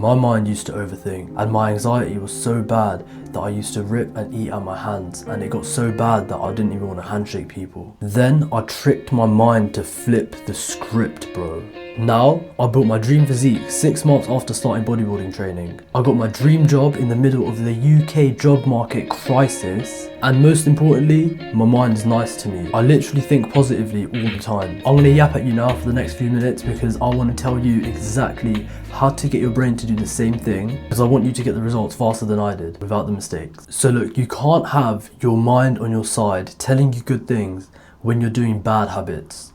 my mind used to overthink, and my anxiety was so bad that I used to rip and eat out my hands, and it got so bad that I didn't even want to handshake people. Then I tricked my mind to flip the script, bro. Now, I built my dream physique 6 months after starting bodybuilding training. I got my dream job in the middle of the UK job market crisis. And most importantly, my mind is nice to me. I literally think positively all the time. I'm gonna yap at you now for the next few minutes because I want to tell you exactly how to get your brain to do the same thing, because I want you to get the results faster than I did without the mistakes. So look, you can't have your mind on your side telling you good things when you're doing bad habits.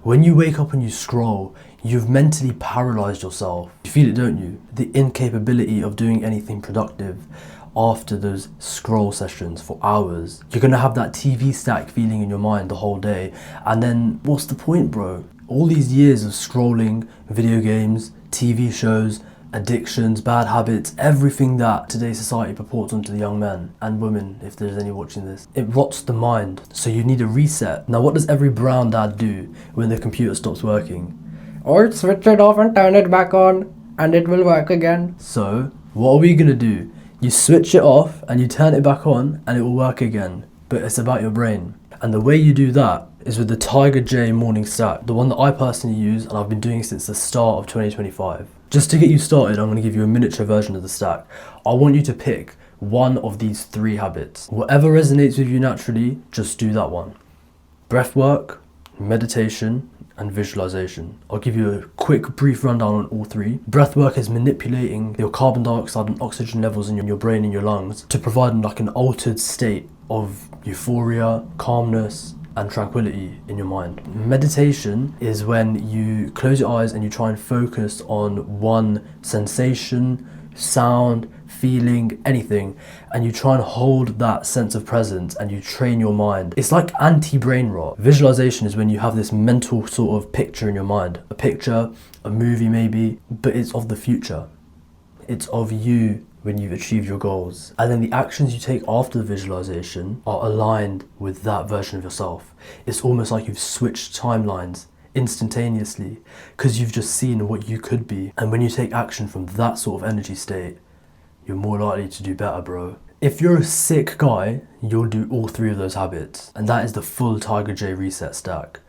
When you wake up and you scroll, you've mentally paralyzed yourself. You feel it, don't you? The incapability of doing anything productive after those scroll sessions for hours. You're gonna have that TV stack feeling in your mind the whole day. And then what's the point, bro? All these years of scrolling, video games, TV shows, addictions, bad habits, everything that today's society purports onto the young men and women, if there's any watching this, it rots the mind. So you need a reset. Now what does every brown dad do when the computer stops working? Or switch it off and turn it back on and it will work again. So what are we gonna do? You switch it off and you turn it back on and it will work again. But it's about your brain. And the way you do that is with the Tiger J morning stack, the one that I personally use and I've been doing since the start of 2025. Just to get you started, I'm gonna give you a miniature version of the stack. I want you to pick one of these 3 habits. Whatever resonates with you naturally, just do that one. Breath work, meditation, and visualization. I'll give you a quick brief rundown on all 3. Breathwork is manipulating your carbon dioxide and oxygen levels in your brain and your lungs to provide like an altered state of euphoria, calmness, and tranquility in your mind. Meditation is when you close your eyes and you try and focus on one sensation, sound, feeling, anything, and you try and hold that sense of presence and you train your mind. It's like anti-brain rot. Visualization is when you have this mental sort of picture in your mind, a picture, a movie maybe, but it's of the future. It's of you when you've achieved your goals. And then the actions you take after the visualization are aligned with that version of yourself. It's almost like you've switched timelines instantaneously because you've just seen what you could be. And when you take action from that sort of energy state, you're more likely to do better, bro. If you're a sick guy, you'll do all 3 of those habits, and that is the full Tiger J reset stack.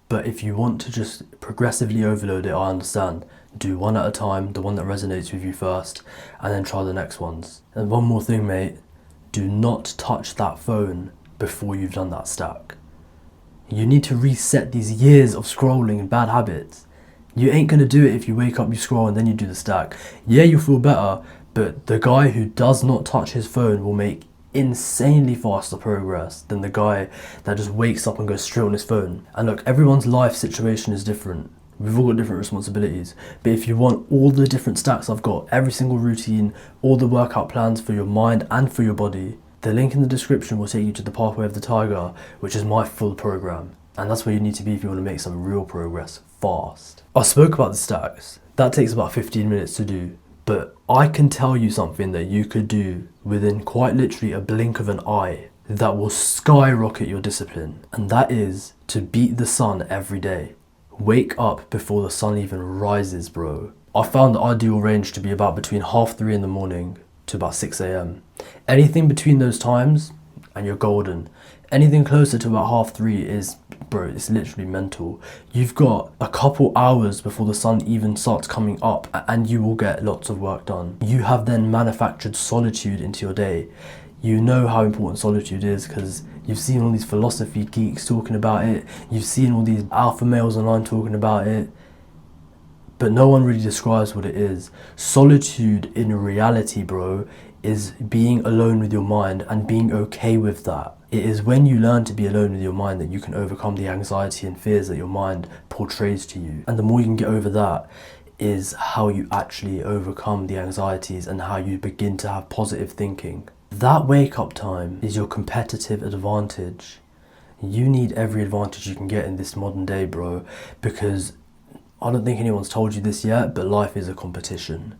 But if you want to just progressively overload it, I understand. Do one at a time, the one that resonates with you first, and then try the next ones. And one more thing, mate, do not touch that phone before you've done that stack. You need to reset these years of scrolling and bad habits. You ain't gonna do it if you wake up, you scroll, and then you do the stack. Yeah, you'll feel better, but the guy who does not touch his phone will make insanely faster progress than the guy that just wakes up and goes straight on his phone. And look, everyone's life situation is different. We've all got different responsibilities. But if you want all the different stacks I've got, every single routine, all the workout plans for your mind and for your body, the link in the description will take you to the Pathway of the Tiger, which is my full program. And that's where you need to be if you want to make some real progress fast. I spoke about the stacks. That takes about 15 minutes to do. But I can tell you something that you could do within quite literally a blink of an eye that will skyrocket your discipline. And that is to beat the sun every day. Wake up before the sun even rises, bro. I found the ideal range to be about between 3:30 in the morning to about 6 a.m. Anything between those times and you're golden. Anything closer to about 3:30 is, bro, it's literally mental. You've got a couple hours before the sun even starts coming up and you will get lots of work done. You have then manufactured solitude into your day. You know how important solitude is because you've seen all these philosophy geeks talking about it. You've seen all these alpha males online talking about it. But no one really describes what it is. Solitude in reality, bro, is being alone with your mind and being okay with that. It is when you learn to be alone with your mind that you can overcome the anxiety and fears that your mind portrays to you. And the more you can get over that is how you actually overcome the anxieties and how you begin to have positive thinking. That wake up time is your competitive advantage. You need every advantage you can get in this modern day, bro, because I don't think anyone's told you this yet, but life is a competition.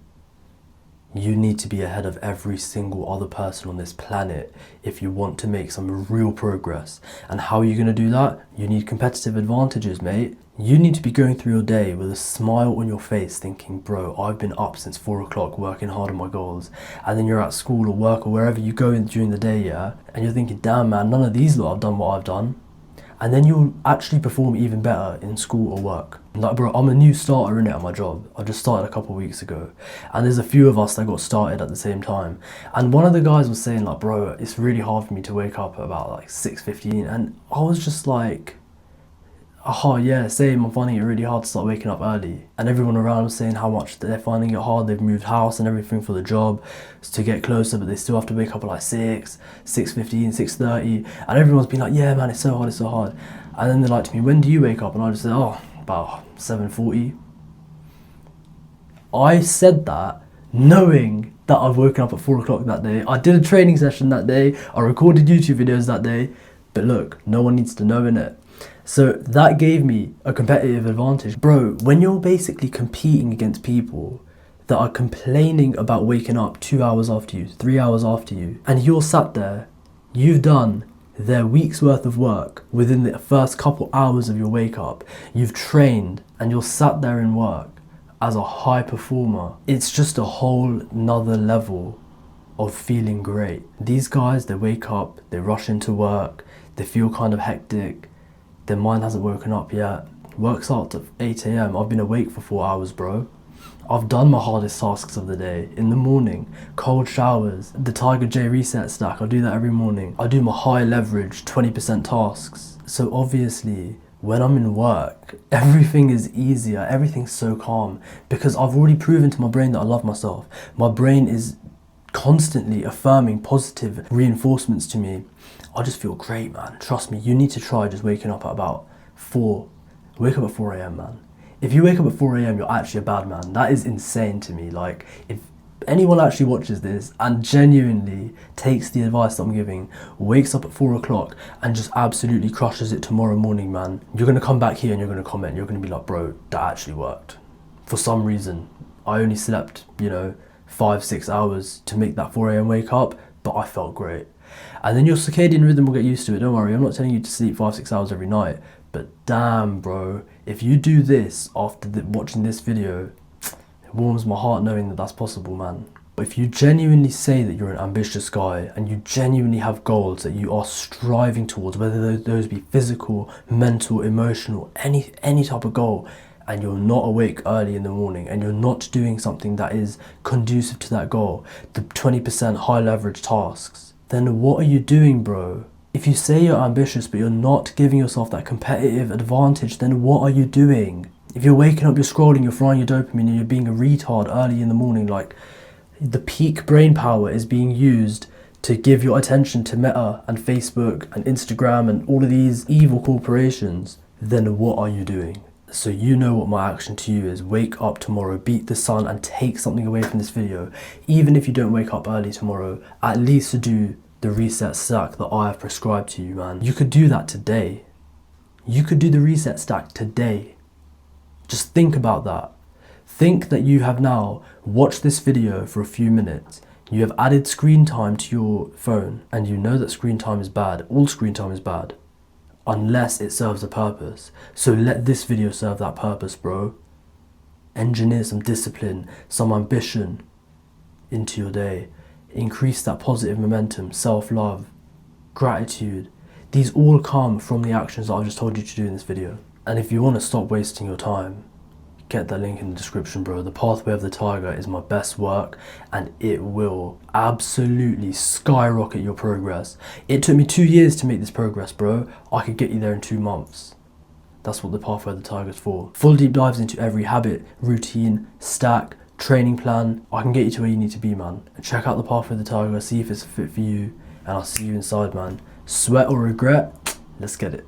You need to be ahead of every single other person on this planet if you want to make some real progress. And how are you going to do that? You need competitive advantages, mate. You need to be going through your day with a smile on your face thinking, bro, I've been up since 4 o'clock working hard on my goals. And then you're at school or work or wherever you go in during the day, yeah? And you're thinking, damn man, none of these lot have done what I've done. And then you'll actually perform even better in school or work. Like, bro, I'm a new starter in it at my job. I just started a couple of weeks ago. And there's a few of us that got started at the same time. And one of the guys was saying like, bro, it's really hard for me to wake up at about like 6:15. And I was just like, oh yeah, same, I'm finding it really hard to start waking up early. And everyone around was saying how much they're finding it hard. They've moved house and everything for the job to get closer, but they still have to wake up at like 6, 6:15, 6:30. And everyone's been like, yeah man, it's so hard, it's so hard. And then they're like to me, when do you wake up? And I just said, oh, about 7:40. I said that knowing that I've woken up at 4 o'clock that day. I did a training session that day. I recorded YouTube videos that day. But look, no one needs to know, innit? So that gave me a competitive advantage. Bro, when you're basically competing against people that are complaining about waking up 2 hours after you, 3 hours after you, and you're sat there, you've done their week's worth of work within the first couple hours of your wake up, you've trained, and you're sat there in work as a high performer. It's just a whole nother level of feeling great. These guys, they wake up, they rush into work, they feel kind of hectic, their mind hasn't woken up yet. Work starts at 8 a.m. I've been awake for 4 hours, bro. I've done my hardest tasks of the day in the morning. Cold showers, the Tiger J reset stack, I do that every morning. I do my high leverage 20% tasks. So obviously, when I'm in work, everything is easier, everything's so calm because I've already proven to my brain that I love myself. My brain is constantly affirming positive reinforcements to me. I just feel great, man. Trust me, you need to try just waking up at about 4. Wake up at 4 a.m, man. If you wake up at 4 a.m, you're actually a bad man. That is insane to me. Like, if anyone actually watches this and genuinely takes the advice that I'm giving, wakes up at 4 o'clock and just absolutely crushes it tomorrow morning, man, you're going to come back here and you're going to comment. You're going to be like, bro, that actually worked. For some reason, I only slept, 5-6 hours to make that 4 a.m. wake up, but I felt great. And then your circadian rhythm will get used to it. Don't worry, I'm not telling you to sleep 5-6 hours every night, but damn, bro, if you do this after watching this video, it warms my heart knowing that that's possible, man. But if you genuinely say that you're an ambitious guy and you genuinely have goals that you are striving towards, whether those be physical, mental, emotional, any type of goal, and you're not awake early in the morning and you're not doing something that is conducive to that goal, the 20% high leverage tasks, then what are you doing, bro? If you say you're ambitious but you're not giving yourself that competitive advantage, then what are you doing? If you're waking up, you're scrolling, you're frying your dopamine and you're being a retard early in the morning, like the peak brain power is being used to give your attention to Meta and Facebook and Instagram and all of these evil corporations, then what are you doing? So you know what my action to you is. Wake up tomorrow, beat the sun and take something away from this video. Even if you don't wake up early tomorrow, at least do the reset stack that I have prescribed to you, man. You could do that today. You could do the reset stack today. Just think about that. Think that you have now watched this video for a few minutes. You have added screen time to your phone and you know that screen time is bad. All screen time is bad. Unless it serves a purpose. So let this video serve that purpose, bro. Engineer some discipline, some ambition into your day. Increase that positive momentum, self-love, gratitude. These all come from the actions that I've just told you to do in this video. And if you want to stop wasting your time, get that link in the description, bro. The Pathway of the Tiger is my best work and it will absolutely skyrocket your progress. It took me 2 years to make this progress, bro. I could get you there in 2 months. That's what the Pathway of the Tiger is for. Full deep dives into every habit, routine, stack, training plan. I can get you to where you need to be, man. And check out the Pathway of the Tiger, see if it's a fit for you, and I'll see you inside, man. Sweat or regret? Let's get it.